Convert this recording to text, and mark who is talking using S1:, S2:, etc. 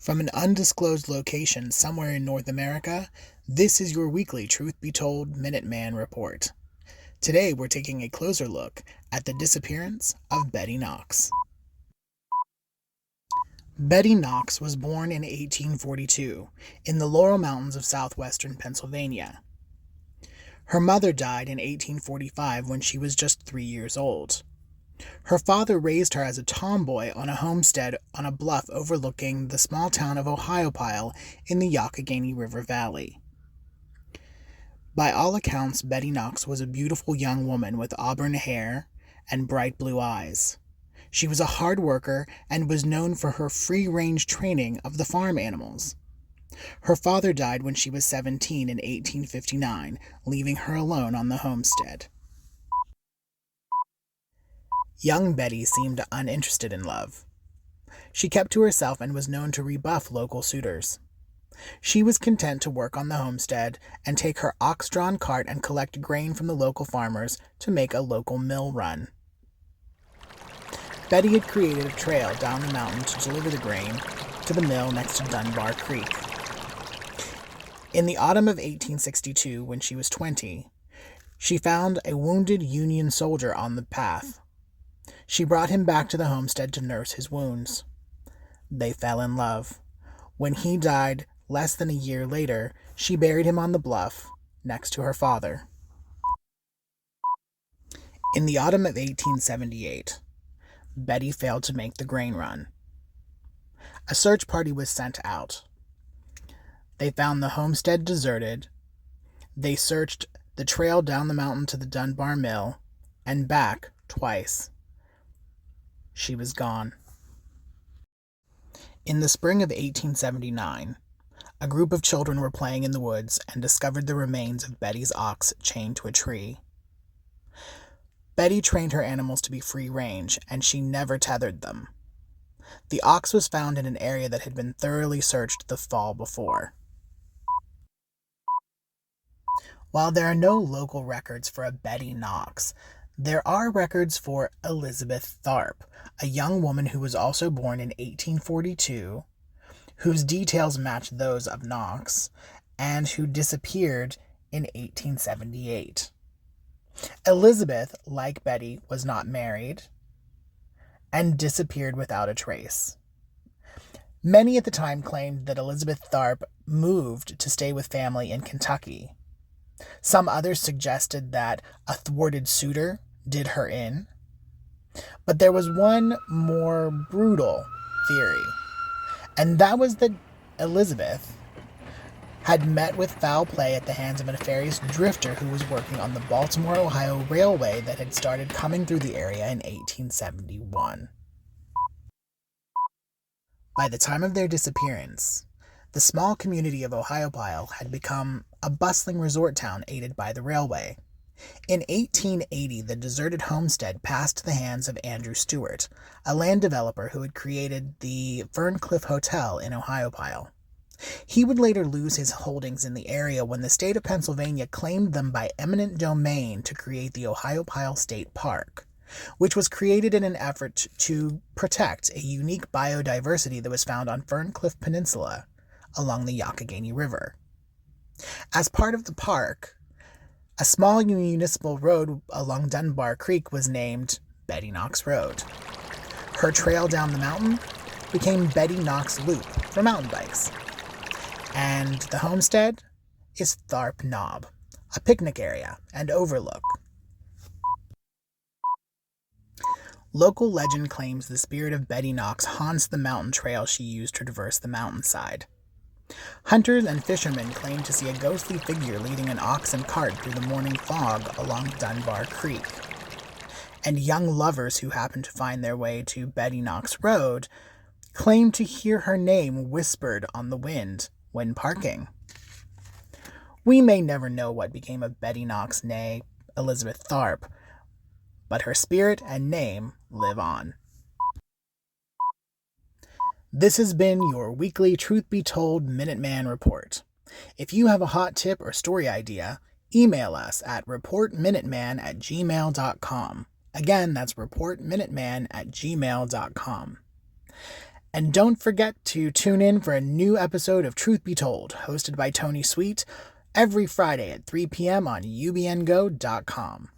S1: From an undisclosed location somewhere in North America, this is your weekly Truth Be Told Minuteman report. Today we're taking a closer look at the disappearance of Betty Knox. Betty Knox was born in 1842 in the Laurel Mountains of southwestern Pennsylvania. Her mother died in 1845 when she was just 3 years old. Her father raised her as a tomboy on a homestead on a bluff overlooking the small town of Ohiopyle in the Youghiogheny River Valley. By all accounts, Betty Knox was a beautiful young woman with auburn hair and bright blue eyes. She was a hard worker and was known for her free-range training of the farm animals. Her father died when she was 17 in 1859, leaving her alone on the homestead. Young Betty seemed uninterested in love. She kept to herself and was known to rebuff local suitors. She was content to work on the homestead and take her ox-drawn cart and collect grain from the local farmers to make a local mill run. Betty had created a trail down the mountain to deliver the grain to the mill next to Dunbar Creek. In the autumn of 1862, when she was 20, she found a wounded Union soldier on the path. She brought him back to the homestead to nurse his wounds. They fell in love. When he died less than a year later, she buried him on the bluff next to her father. In the autumn of 1878, Betty failed to make the grain run. A search party was sent out. They found the homestead deserted. They searched the trail down the mountain to the Dunbar Mill and back twice. She was gone. In the spring of 1879, a group of children were playing in the woods and discovered the remains of Betty's ox chained to a tree. Betty trained her animals to be free-range, and she never tethered them. The ox was found in an area that had been thoroughly searched the fall before. While there are no local records for a Betty Knox, there are records for Elizabeth Tharp, a young woman who was also born in 1842, whose details match those of Knox, and who disappeared in 1878. Elizabeth, like Betty, was not married and disappeared without a trace. Many at the time claimed that Elizabeth Tharp moved to stay with family in Kentucky. Some others suggested that a thwarted suitor did her in. But there was one more brutal theory, and that was that Elizabeth had met with foul play at the hands of a nefarious drifter who was working on the Baltimore, Ohio Railway that had started coming through the area in 1871. By the time of their disappearance, the small community of Ohiopyle had become a bustling resort town aided by the railway. In 1880, the deserted homestead passed the hands of Andrew Stewart, a land developer who had created the Ferncliff Hotel in Ohiopyle. He would later lose his holdings in the area when the state of Pennsylvania claimed them by eminent domain to create the Ohiopyle State Park, which was created in an effort to protect a unique biodiversity that was found on Ferncliff Peninsula along the Youghiogheny River. As part of the park, a small municipal road along Dunbar Creek was named Betty Knox Road. Her trail down the mountain became Betty Knox Loop for mountain bikes. And the homestead is Tharp Knob, a picnic area and overlook. Local legend claims the spirit of Betty Knox haunts the mountain trail she used to traverse the mountainside. Hunters and fishermen claim to see a ghostly figure leading an ox and cart through the morning fog along Dunbar Creek. And young lovers who happen to find their way to Betty Knox Road claim to hear her name whispered on the wind when parking. We may never know what became of Betty Knox, née Elizabeth Tharp, but her spirit and name live on. This has been your weekly Truth Be Told Minuteman report. If you have a hot tip or story idea, email us at reportminuteman@gmail.com. Again, that's reportminuteman@gmail.com. And don't forget to tune in for a new episode of Truth Be Told, hosted by Tony Sweet, every Friday at 3 p.m. on ubngo.com.